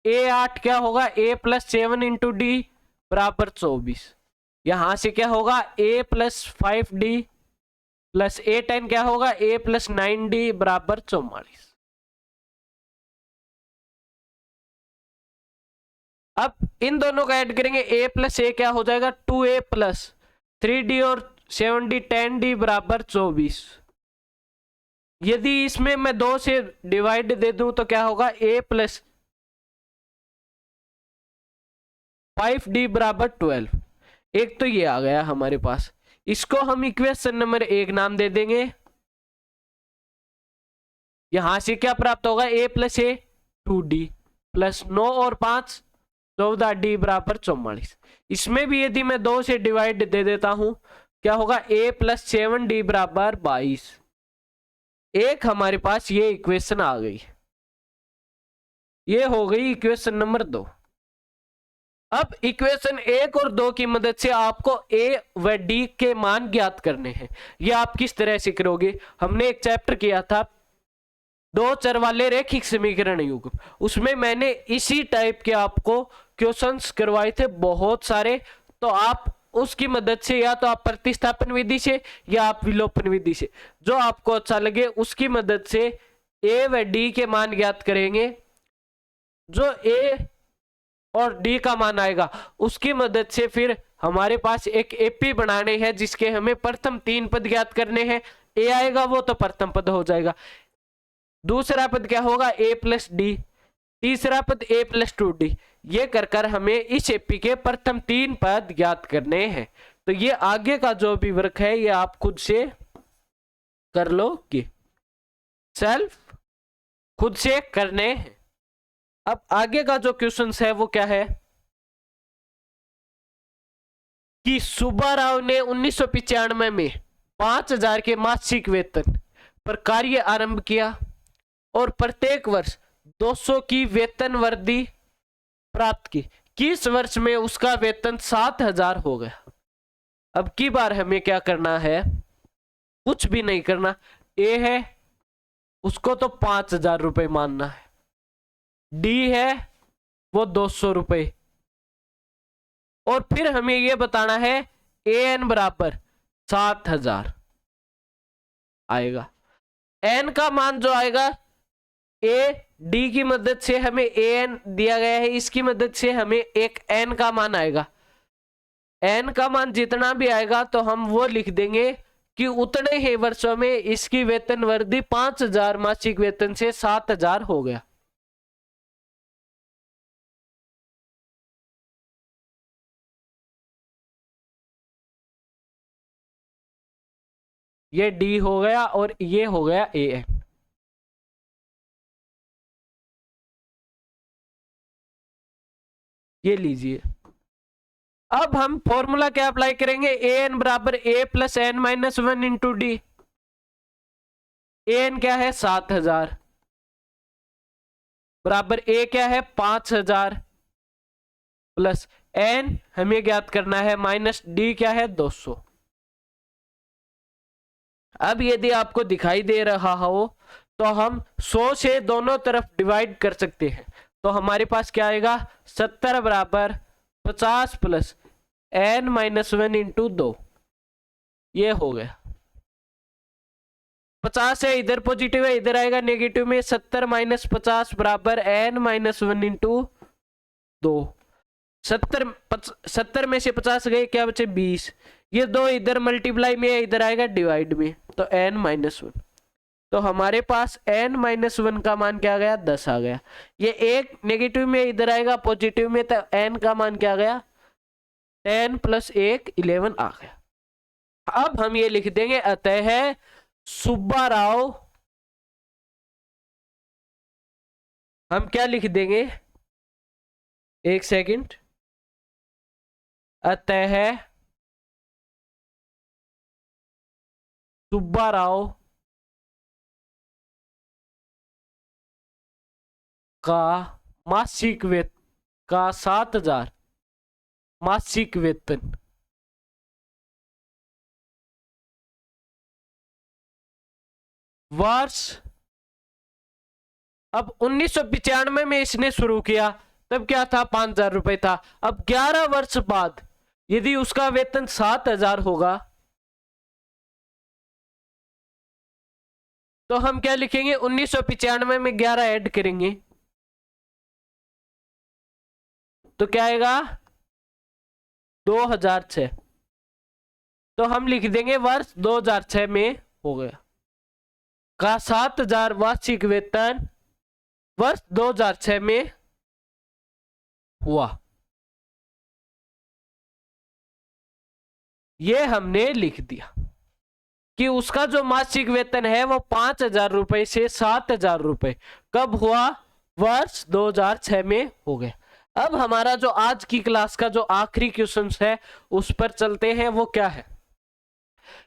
A8 क्या होगा, A प्लस 7 इंटू डी बराबर 24। यहां से क्या होगा, A plus 5D plus A10 क्या होगा, A प्लस 9D बराबर 44। अब इन दोनों का ऐड करेंगे, A प्लस A क्या हो जाएगा, 2A प्लस 3D और 7D 10D बराबर 24। यदि इसमें मैं 2 से डिवाइड दे दूं तो क्या होगा, A प्लस 5D बराबर 12। एक तो ये आ गया हमारे पास, इसको हम इक्वेशन नंबर 1 नाम दे देंगे। यहां से क्या प्राप्त होगा, A plus A 2D plus 9 और 5 14D बराबर 44। इसमें भी यदि मैं 2 से डिवाइड दे देता हूं, क्या होगा, A प्लस 7D बराबर 22। एक हमारे पास ये इक्वेशन आ गई, ये हो गई इक्वेशन नंबर 2। अब इक्वेशन 1 और 2 की मदद से आपको A व D के मान ज्ञात करने हैं। ये आप किस तरह से करोगे, हमने एक चैप्टर किया था 2 चर वाले रैखिक समीकरण युग्म, उसमें मैंने इसी टाइप के आपको क्वेश्चंस करवाए थे बहुत सारे। तो आप उसकी मदद से, या तो आप प्रतिस्थापन विधि से या आप विलोपन विधि से, जो आपको अच्छा लगे उसकी मदद से A व D के मान ज्ञात करेंगे। जो A और D का मान आएगा उसकी मदद से फिर हमारे पास एक एपी बनाने हैं, जिसके हमें प्रथम 3 पद ज्ञात करने हैं। A आएगा वो तो प्रथम पद हो जाएगा, दूसरा पद क्या होगा, A प्लस डी, तीसरा पद A प्लस 2D। ये कर हमें इस एपी के प्रथम 3 पद ज्ञात करने हैं। तो ये आगे का जो भी वर्क है ये आप खुद से कर लो कि सेल्फ खुद से करने हैं। अब आगे का जो क्वेश्चन है वो क्या है कि सुब्बाराव ने 1995 में 5000 के मासिक वेतन पर कार्य आरंभ किया और प्रत्येक वर्ष 200 की वेतन वृद्धि प्राप्त की। किस वर्ष में उसका वेतन 7000 हो गया। अब की बार हमें क्या करना है, कुछ भी नहीं करना। ए है उसको तो 5000 रुपए मानना है, डी है वो 200 रुपए, और फिर हमें यह बताना है एन बराबर 7000 आएगा। एन का मान जो आएगा, ए डी की मदद से हमें एन दिया गया है, इसकी मदद से हमें एक एन का मान आएगा। एन का मान जितना भी आएगा तो हम वो लिख देंगे कि उतने ही वर्षों में इसकी वेतन वृद्धि 5000 मासिक वेतन से 7000 हो गया। ये डी हो गया और ये हो गया ए एन। ये लीजिए, अब हम फॉर्मूला क्या अप्लाई करेंगे, ए एन बराबर A plus N minus 1 into D. N क्या है 7000 बराबर ए क्या है 5000 प्लस एन हमें ज्ञात करना है माइनस डी क्या है 200। अब यदि आपको दिखाई दे रहा हो तो हम 100 से दोनों तरफ डिवाइड कर सकते हैं। तो हमारे पास क्या आएगा, 70 बराबर 50 प्लस एन माइनस 1 इंटू 2। ये हो गया 50 है इधर पॉजिटिव है, इधर आएगा नेगेटिव में। 70 माइनस 50 बराबर एन माइनस 1 इंटू 2। 70 में से 50 गए, क्या बचे 20। ये 2 इधर मल्टीप्लाई में है, इधर आएगा डिवाइड में, तो एन माइनस 1। तो हमारे पास n-1 का मान क्या आ गया, 10 आ गया। ये एक नेगेटिव में इधर आएगा पॉजिटिव में, तो n का मान क्या आ गया, 10 + 1 11 आ गया। अब हम ये लिख देंगे, अतः सुब्बा राव, हम क्या लिख देंगे, एक सेकंड, अतः सुब्बा राव का मासिक वेतन का 7,000 मासिक वेतन वर्ष, अब 1995 में इसने शुरू किया, तब क्या था, 5,000 रुपए था। अब 11 वर्ष बाद यदि उसका वेतन 7,000 होगा, तो हम क्या लिखेंगे, 1995 में 11 ऐड करेंगे, तो क्या आएगा, 2006। तो हम लिख देंगे वर्ष 2006 में हो गया का 7,000 वार्षिक वेतन वर्ष 2006 में हुआ। ये हमने लिख दिया कि उसका जो मासिक वेतन है वो 5,000 रुपए से 7,000 रुपए कब हुआ, वर्ष 2006 में हो गया। अब हमारा जो आज की क्लास का जो आखिरी क्वेश्चन है उस पर चलते हैं। वो क्या है,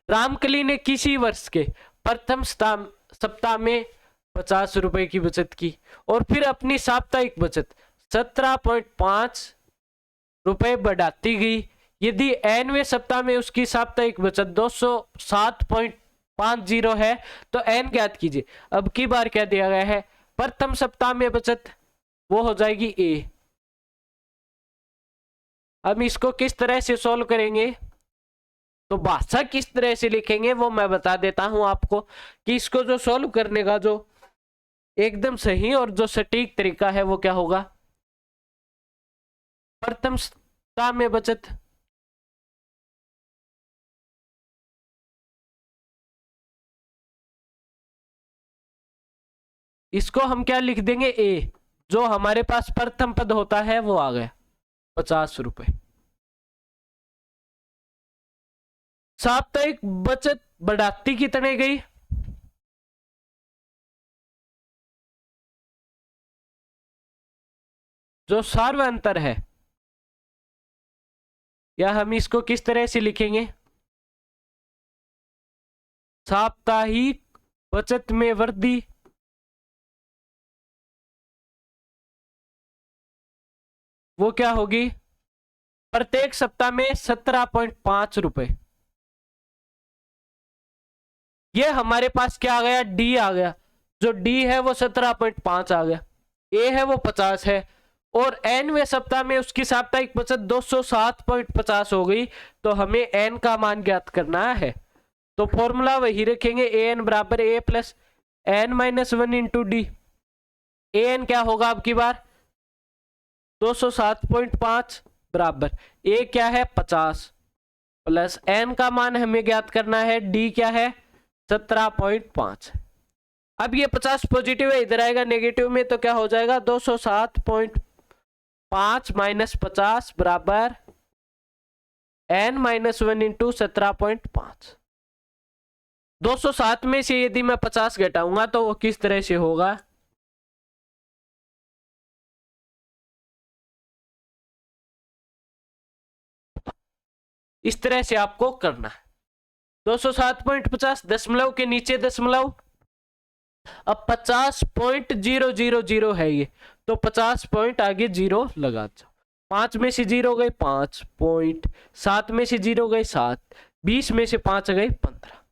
रामकली ने किसी वर्ष के प्रथम सप्ताह में 50 रुपए की बचत की और फिर अपनी साप्ताहिक बचत 17.5 रुपए बढ़ाती गई। यदि nवें सप्ताह में उसकी साप्ताहिक बचत 207.50 है तो n ज्ञात कीजिए। अब की बार क्या दिया गया है, प्रथम सप्ताह में बचत वो हो जाएगी a। अब इसको किस तरह से सॉल्व करेंगे, तो भाषा किस तरह से लिखेंगे वो मैं बता देता हूं आपको कि इसको जो सॉल्व करने का जो एकदम सही और जो सटीक तरीका है वो क्या होगा, प्रथम सप्ताह में बचत इसको हम क्या लिख देंगे, ए। जो हमारे पास प्रथम पद होता है वो आ गया 50 रुपए। साप्ताहिक बचत बढ़ाती कितने गई, जो सार्वंतर है, या हम इसको किस तरह से लिखेंगे, साप्ताहिक बचत में वृद्धि वो क्या होगी, प्रत्येक सप्ताह में 17.5 रुपए। ये हमारे पास क्या आ गया, डी आ गया। जो डी है वो 17.5 आ गया, ए है वो 50 है, और nवें सप्ताह में उसकी साप्ताहिक बचत 207.50 हो गई। तो हमें n का मान ज्ञात करना है, तो फॉर्मूला वही रखेंगे, ए एन बराबर A plus n-1 into D. A N क्या होगा अब की बार, 207.5 बराबर ए क्या है 50 प्लस n का मान हमें ज्ञात करना है, डी क्या है 17.5। अब ये 50 पॉजिटिव है, इधर आएगा नेगेटिव में, तो क्या हो जाएगा 207.5 माइनस 50 बराबर n-1 इंटू 17.5। 207 में से यदि मैं 50 घटाऊंगा तो वो किस तरह से होगा, इस तरह से आपको करना है। 207.50 दशमलव के नीचे दशमलव, अब 50.000 है ये, तो 50 पॉइंट आगे 0 लगा दो। 5 में से 0 गए 5 पॉइंट, 7 में से 0 गए 7, 20 में से 5 गए 15।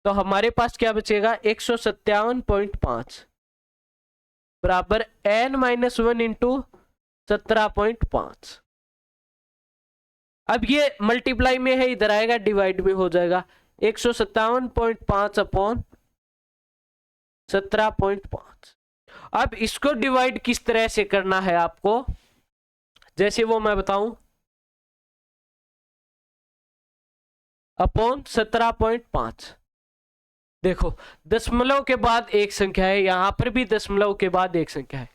तो हमारे पास क्या बचेगा, 157.5 बराबर n-1 इंटू 17.5। अब ये मल्टीप्लाई में है, इधर आएगा डिवाइड में हो जाएगा, 157.5 अपॉन 17.5। अब इसको डिवाइड किस तरह से करना है आपको, जैसे वो मैं बताऊं, अपॉन 17.5 देखो दशमलव के बाद एक संख्या है, यहां पर भी दशमलव के बाद एक संख्या है।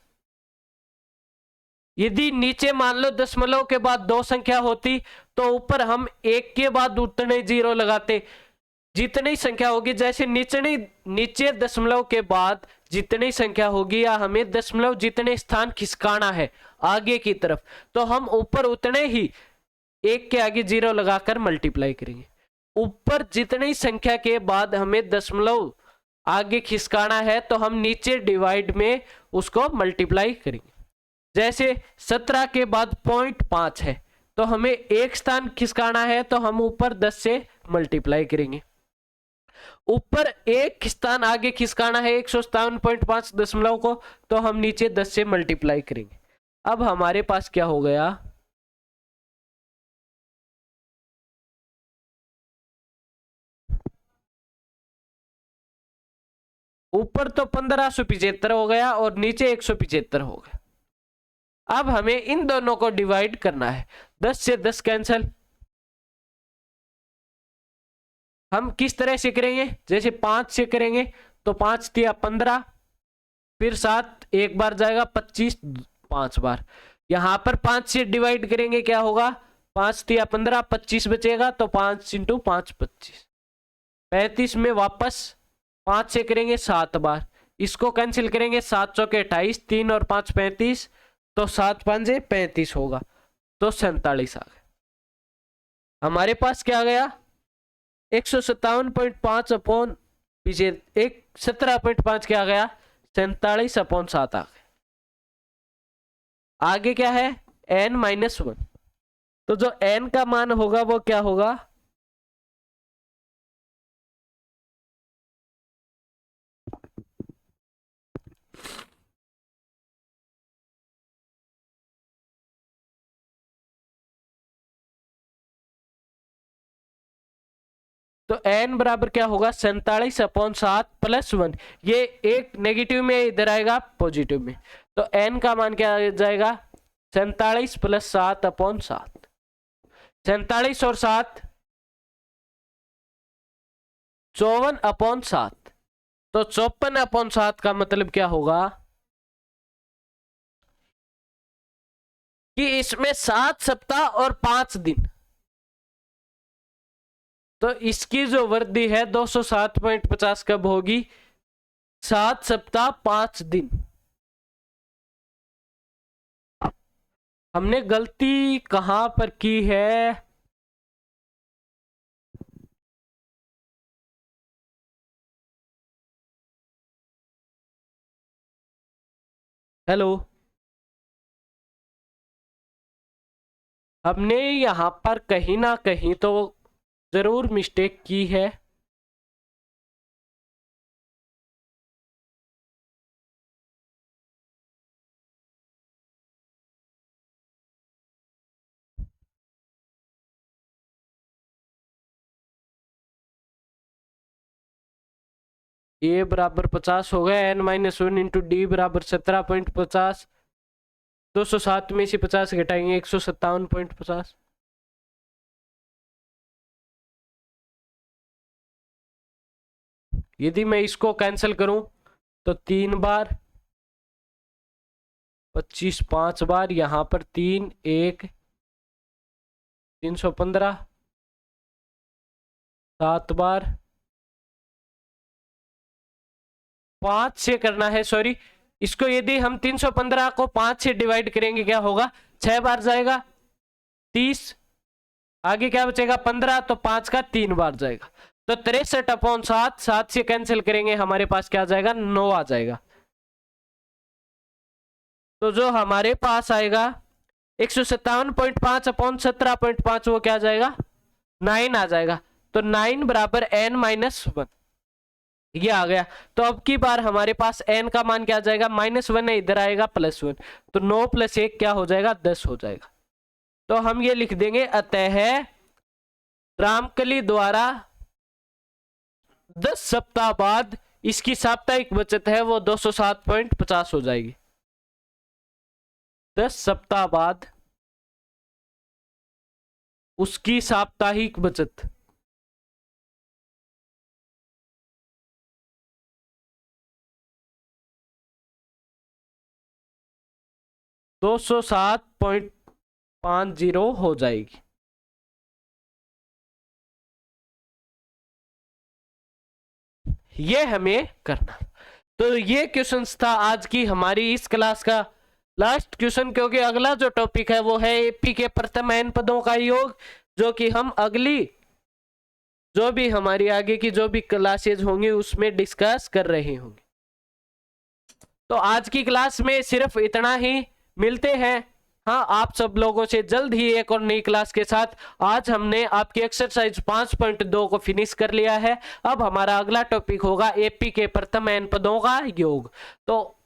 यदि नीचे मान लो दशमलव के बाद दो संख्या होती तो ऊपर हम एक के बाद उतने जीरो लगाते। जितनी संख्या होगी, जैसे नीचे दशमलव के बाद जितनी संख्या होगी या हमें दशमलव जितने स्थान खिसकाना है आगे की तरफ, तो हम ऊपर उतने ही एक के आगे जीरो लगाकर मल्टीप्लाई करेंगे। ऊपर जितनी संख्या के बाद हमें दशमलव आगे खिसकाना है तो हम नीचे डिवाइड में उसको मल्टीप्लाई करेंगे। जैसे 17 के बाद 0.5 है तो हमें एक स्थान खिसकाना है तो हम ऊपर 10 से मल्टीप्लाई करेंगे। ऊपर एक स्थान आगे खिसकाना है 157.5 दशमलव को, तो हम नीचे 10 से मल्टीप्लाई करेंगे। अब हमारे पास क्या हो गया, ऊपर तो 1575 हो गया और नीचे 175 हो गया। अब हमें इन दोनों को डिवाइड करना है। 10 से 10 कैंसिल। हम किस तरह से करेंगे, जैसे 5 से करेंगे तो 5 दिया 15, फिर 7 एक बार जाएगा, 25 5 बार। यहां पर 5 से डिवाइड करेंगे क्या होगा, 5 दिया 15, 25 बचेगा तो 5 इंटू 5 25। 35 में वापस 5 से करेंगे 7 बार, इसको कैंसिल करेंगे, 7 चौके 28, 3 और 5 35, तो 7 5 35 होगा, तो 47 आ गया। हमारे पास क्या आ गया, 157.5 अपॉन पीछे एक 17.5 क्या आ गया, 47/7 आ गया। आगे क्या है, n-1, तो जो n का मान होगा वो क्या होगा, तो n बराबर क्या होगा, 47/7 प्लस 1। ये एक नेगेटिव में इधर आएगा पॉजिटिव में, तो n का मान क्या आ जाएगा, 47 + 7/7। 47 और 7 54/7, तो 54/7 का मतलब क्या होगा कि इसमें 7 सप्ताह और 5 दिन, तो इसकी जो वृद्धि है 207.50 कब होगी, 7 सप्ताह 5 दिन। हमने गलती कहां पर की है, हेलो, हमने यहां पर कहीं ना कहीं तो जरूर मिस्टेक की है। ए बराबर 50 हो गया, n-1 इंटू डी बराबर 17.50। 207 में से 50 घटाएंगे 157.50। यदि मैं इसको कैंसिल करूं तो 3 बार, 25 5 बार, यहां पर 3 1 315, 7 बार, 5 से करना है, सॉरी, इसको यदि हम 315 को 5 से डिवाइड करेंगे क्या होगा, 6 बार जाएगा 30, आगे क्या बचेगा 15, तो 5 का 3 बार जाएगा, तो 63/7। 7 से कैंसिल करेंगे हमारे पास क्या आ जाएगा, 9 आ जाएगा। तो जो हमारे पास आएगा 157.5/17.5, वो क्या आ जाएगा, 9 आ जाएगा। तो 9 बराबर n-1, ये आ गया। तो अब की बार हमारे पास n का मान क्या आ जाएगा, -1 है, इधर आएगा +1, तो 9 + 1 क्या हो जाएगा, 10 हो जाएगा। तो हम ये लिख देंगे, अतः रामकली द्वारा 10 सप्ताह बाद इसकी साप्ताहिक बचत है वो 207.50 हो जाएगी। 10 सप्ताह बाद उसकी साप्ताहिक बचत 207.50 हो जाएगी। ये हमें करना। तो ये क्वेश्चंस था आज की हमारी इस क्लास का लास्ट क्वेश्चन, क्योंकि अगला जो टॉपिक है वो है एपी के प्रथम n पदों का योग, जो कि हम अगली जो भी हमारी आगे की जो भी क्लासेज होंगी उसमें डिस्कस कर रहे होंगे। तो आज की क्लास में सिर्फ इतना ही, मिलते हैं हाँ आप सब लोगों से जल्द ही एक और नई क्लास के साथ। आज हमने आपकी एक्सरसाइज 5.2 को फिनिश कर लिया है। अब हमारा अगला टॉपिक होगा एपी के प्रथम n पदों का योग। तो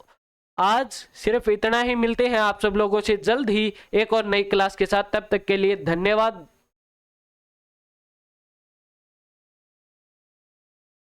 आज सिर्फ इतना ही, मिलते हैं आप सब लोगों से जल्द ही एक और नई क्लास के साथ। तब तक के लिए धन्यवाद।